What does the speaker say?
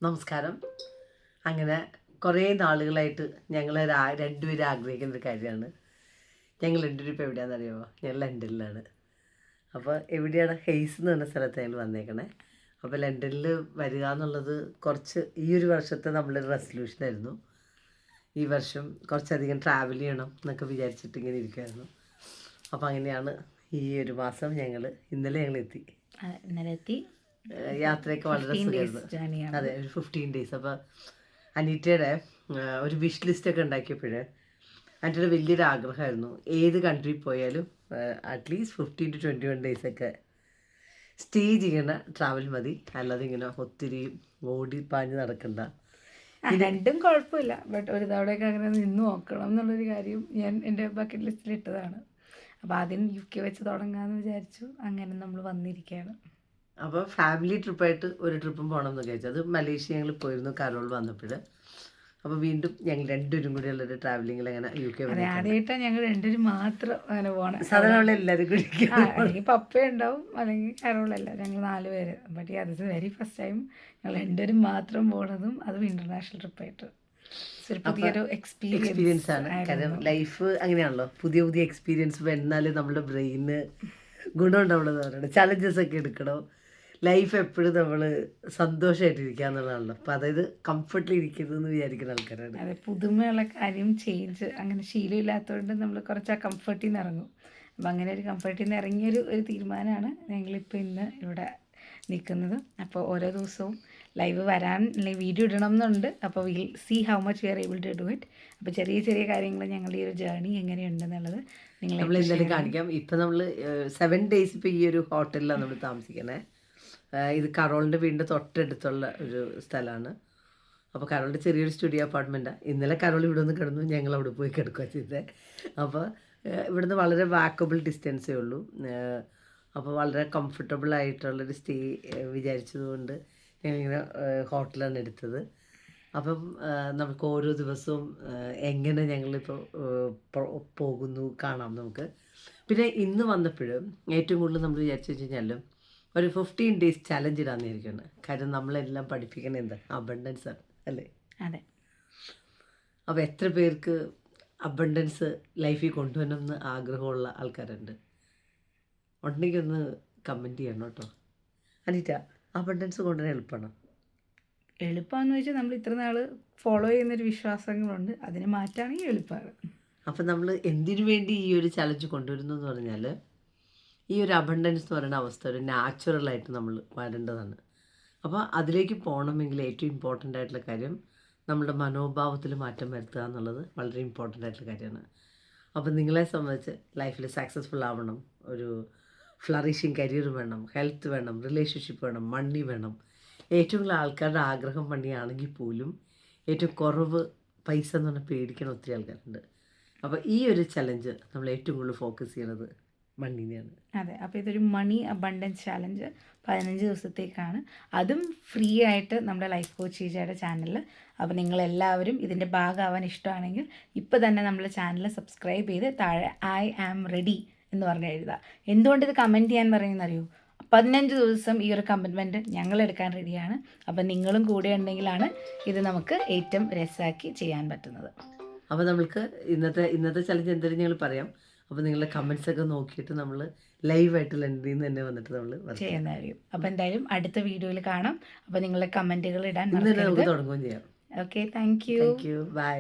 നമസ്കാരം. അങ്ങനെ കുറേ നാളുകളായിട്ട് ഞങ്ങൾ രണ്ടുപേരും ആഗ്രഹിക്കുന്ന ഒരു കാര്യമാണ്. ഞങ്ങൾ രണ്ടുപേരും ഇപ്പോൾ എവിടെയാണെന്നറിയാമോ? ഞങ്ങൾ ലണ്ടനിലാണ്. അപ്പോൾ എവിടെയാണ്? ഹെയ്സ് എന്ന് പറഞ്ഞ സ്ഥലത്ത് ഞങ്ങൾ വന്നേക്കണേ. അപ്പോൾ ലണ്ടനിൽ വരിക എന്നുള്ളത് ഈ ഒരു വർഷത്തെ നമ്മളൊരു റെസൊല്യൂഷനായിരുന്നു. ഈ വർഷം കുറച്ചധികം ട്രാവൽ ചെയ്യണം എന്നൊക്കെ വിചാരിച്ചിട്ട് ഇങ്ങനെ ഇരിക്കുമായിരുന്നു. അപ്പോൾ അങ്ങനെയാണ് ഈ ഒരു മാസം ഇന്നലെ ഞങ്ങൾ എത്തി. യാത്രയൊക്കെ വളരെ സുഖമായിരുന്നു. അതെ, ഒരു 15 days. അപ്പോൾ അനീറ്റയുടെ ഒരു വിഷ് ലിസ്റ്റൊക്കെ ഉണ്ടാക്കിയപ്പോൾ അനീറ്റയുടെ വലിയൊരു ആഗ്രഹമായിരുന്നു, ഏത് കൺട്രി പോയാലും അറ്റ്ലീസ്റ്റ് 15 to 21 days ഒക്കെ സ്റ്റേ ചെയ്യുന്ന ട്രാവൽ മതി, അല്ലാതെ ഇങ്ങനെ ഒത്തിരി ഓടിപ്പാഞ്ഞ് നടക്കണ്ട. രണ്ടും കുഴപ്പമില്ല, ബട്ട് ഒരു തവണയൊക്കെ അങ്ങനെ നിന്ന് നോക്കണം എന്നുള്ളൊരു കാര്യം ഞാൻ എൻ്റെ ബക്കറ്റ് ലിസ്റ്റിൽ ഇട്ടതാണ്. അപ്പോൾ ആദ്യം UK വെച്ച് തുടങ്ങാമെന്ന് വിചാരിച്ചു. അങ്ങനെ നമ്മൾ വന്നിരിക്കുകയാണ്. അപ്പോൾ ഫാമിലി ട്രിപ്പായിട്ട് ഒരു ട്രിപ്പും പോകണം എന്ന് വിചാരിച്ചു. അത് മലേഷ്യ ഞങ്ങൾ പോയിരുന്നു കരോൾ വന്നപ്പോൾ. അപ്പോൾ വീണ്ടും ഞങ്ങൾ രണ്ടുപേരും കൂടി ഉള്ളൊരു ട്രാവലിങ്ങിൽ അങ്ങനെ UK ആദ്യമായിട്ടാണ് ഞങ്ങൾ രണ്ടുപേരും മാത്രം അങ്ങനെ പോകണം. സാധാരണ എല്ലാവരും കൂടി അല്ലെങ്കിൽ പപ്പ ഉണ്ടാവും, അല്ലെങ്കിൽ കരോളല്ല, ഞങ്ങൾ 4 പേര്. ബട്ട് അത് വെരി ഫസ്റ്റ് ടൈം ഞങ്ങൾ രണ്ടുപേരും മാത്രം പോണതും, അതും ഇൻ്റർനാഷണൽ ട്രിപ്പായിട്ട്. പുതിയൊരു എക്സ്പീരിയൻസ് ആണ്. കാരണം ലൈഫ് അങ്ങനെയാണല്ലോ, പുതിയ പുതിയ എക്സ്പീരിയൻസ് എന്നാലും നമ്മുടെ ബ്രെയിന് ഗുണമുണ്ടാവുള്ളൂ എന്ന് പറയുന്നത്. ചലഞ്ചസ് ഒക്കെ എടുക്കണം. ലൈഫ് എപ്പോഴും നമ്മൾ സന്തോഷമായിട്ടിരിക്കുക എന്നുള്ളതാണല്ലോ. അപ്പോൾ അതായത് കംഫർട്ടിൽ ഇരിക്കരുതെന്ന് വിചാരിക്കുന്ന ആൾക്കാരാണ്. അതെ, പുതുമയുള്ള കാര്യം ചേഞ്ച് അങ്ങനെ ശീലമില്ലാത്തതുകൊണ്ട് നമ്മൾ കുറച്ച് ആ കംഫർട്ടിൽ നിന്ന് ഇറങ്ങും. അപ്പം അങ്ങനെ ഒരു കംഫർട്ടിൽ നിന്ന് ഇറങ്ങിയൊരു തീരുമാനമാണ് ഞങ്ങളിപ്പോൾ ഇന്ന് ഇവിടെ നിൽക്കുന്നത്. അപ്പോൾ ഓരോ ദിവസവും ലൈവ് വരാൻ അല്ലെങ്കിൽ വീഡിയോ ഇടണം എന്നുണ്ട്. അപ്പോൾ will see how much we are able to do it. അപ്പോൾ ചെറിയ ചെറിയ കാര്യങ്ങൾ ഞങ്ങളുടെ ഈ ഒരു ജേർണി എങ്ങനെയുണ്ടെന്നുള്ളത് നമ്മൾ എന്തായാലും കാണിക്കാം. ഇപ്പം നമ്മൾ 7 days ഇപ്പോൾ ഈ ഒരു ഹോട്ടലിലാണ് നമ്മൾ താമസിക്കണേ. ഇത് കരോളിൻ്റെ വീടിൻ്റെ തൊട്ടടുത്തുള്ള ഒരു സ്ഥലമാണ്. അപ്പോൾ കരോളിൻ്റെ ചെറിയൊരു സ്റ്റുഡിയോ അപ്പാർട്ട്മെൻറ്റാണ്. ഇന്നലെ കരോൾ ഇവിടെ നിന്ന് കിടന്നു, ഞങ്ങൾ അവിടെ പോയി കിടക്കുക ചെയ്തത്. അപ്പോൾ ഇവിടുന്ന് വളരെ വാക്കബിൾ ഡിസ്റ്റൻസേ ഉള്ളൂ. അപ്പോൾ വളരെ കംഫർട്ടബിൾ ആയിട്ടുള്ളൊരു സ്റ്റേ വിചാരിച്ചതുകൊണ്ട് ഞങ്ങളിങ്ങനെ ഹോട്ടലാണ് എടുത്തത്. അപ്പം നമുക്ക് ഓരോ ദിവസവും എങ്ങനെ ഞങ്ങളിപ്പോൾ പോകുന്നു കാണാം നമുക്ക്. പിന്നെ ഇന്ന് വന്നപ്പോഴും ഏറ്റവും കൂടുതൽ നമ്മൾ വിചാരിച്ചു വെച്ച് കഴിഞ്ഞാലും ഒരു 15 days ചലഞ്ച് ഇടാന്ന് വിചാരിക്കുകയാണ്. കാര്യം നമ്മളെല്ലാം പഠിപ്പിക്കണത് എന്താ? അബണ്ടൻസ് ആണ്, അല്ലേ? അതെ. അപ്പോൾ എത്ര പേർക്ക് അബണ്ടൻസ് ലൈഫിൽ കൊണ്ടുവരണമെന്ന് ആഗ്രഹമുള്ള ആൾക്കാരുണ്ട്? ഉണ്ടെങ്കിൽ ഒന്ന് കമൻറ്റ് ചെയ്യണം കേട്ടോ. അനീറ്റ, അബണ്ടൻസ് കൊണ്ടുവരാൻ എളുപ്പമാണോ? എളുപ്പമാണെന്ന് വെച്ചാൽ നമ്മൾ ഇത്ര നാൾ ഫോളോ ചെയ്യുന്നൊരു വിശ്വാസങ്ങളുണ്ട്, അതിന് മാറ്റാണെങ്കിൽ എളുപ്പമാണ്. അപ്പം നമ്മൾ എന്തിനു വേണ്ടി ഈ ഒരു ചലഞ്ച് കൊണ്ടുവരുന്നു എന്ന് പറഞ്ഞാൽ, ഈ ഒരു അബണ്ടൻസ് എന്ന് പറയുന്ന അവസ്ഥ ഒരു നാച്ചുറലായിട്ട് നമ്മൾ വരേണ്ടതാണ്. അപ്പോൾ അതിലേക്ക് പോകണമെങ്കിൽ ഏറ്റവും ഇമ്പോർട്ടൻ്റ് ആയിട്ടുള്ള കാര്യം നമ്മുടെ മനോഭാവത്തിൽ മാറ്റം വരുത്തുക എന്നുള്ളത് വളരെ ഇമ്പോർട്ടൻ്റ് ആയിട്ടുള്ള കാര്യമാണ്. അപ്പോൾ നിങ്ങളെ സംബന്ധിച്ച് ലൈഫിൽ സക്സസ്ഫുൾ ആവണം, ഒരു ഫ്ലറിഷിങ് കരിയർ വേണം, ഹെൽത്ത് വേണം, റിലേഷൻഷിപ്പ് വേണം, മണി വേണം. ഏറ്റവും കൂടുതൽ ആൾക്കാരുടെ ആഗ്രഹം മണിയാണെങ്കിൽ പോലും ഏറ്റവും കുറവ് പൈസ എന്ന് പറഞ്ഞാൽ പേടിക്കുന്ന ഒത്തിരി ആൾക്കാരുണ്ട്. അപ്പോൾ ഈ ഒരു ചലഞ്ച് നമ്മൾ ഏറ്റവും കൂടുതൽ ഫോക്കസ് ചെയ്യുന്നത് മണ്ണിനെയാണ്. അതെ, അപ്പോൾ ഇതൊരു മണി അബണ്ടൻസ് ചാലഞ്ച് 15 ദിവസത്തേക്കാണ്. അതും ഫ്രീ ആയിട്ട് നമ്മുടെ ലൈഫ് കോച്ച് ചേച്ചിയുടെ ചാനലിൽ. അപ്പോൾ നിങ്ങളെല്ലാവരും ഇതിൻ്റെ ഭാഗമാവാൻ ഇഷ്ടമാണെങ്കിൽ ഇപ്പോൾ തന്നെ നമ്മുടെ ചാനൽ സബ്സ്ക്രൈബ് ചെയ്ത് താഴെ I am ready എന്ന് പറഞ്ഞ് എഴുതുക. എന്തുകൊണ്ട് ഇത് കമൻറ്റ് ചെയ്യാൻ പറയുന്നറിയോ? 15 ദിവസം ഈ ഒരു കമ്മിറ്റ്മെൻറ്റ് ഞങ്ങൾ എടുക്കാൻ റെഡിയാണ്. അപ്പം നിങ്ങളും കൂടെ ഉണ്ടെങ്കിലാണ് ഇത് നമുക്ക് ഏറ്റവും രസമാക്കി ചെയ്യാൻ പറ്റുന്നത്. അപ്പോൾ നമ്മൾക്ക് ഇന്നത്തെ ചലഞ്ച് എന്തായാലും ഞങ്ങൾ പറയാം. അപ്പോൾ നിങ്ങളുടെ കമൻസ് ഒക്കെ നോക്കിയിട്ട് നമ്മൾ ലൈവായിട്ട് ലണ്ടനിൽ നിന്ന് തന്നെ വന്നിട്ട് നമ്മൾ ചെയ്യുന്നതായിരിക്കും. അപ്പോൾ എന്തായാലും അടുത്ത വീഡിയോയിൽ കാണാം. അപ്പോൾ നിങ്ങളുടെ കമൻറ്റുകൾ ഇടാൻ നമുക്ക് തുടങ്ങുകയും ചെയ്യാം. Okay, thank you. ബൈ.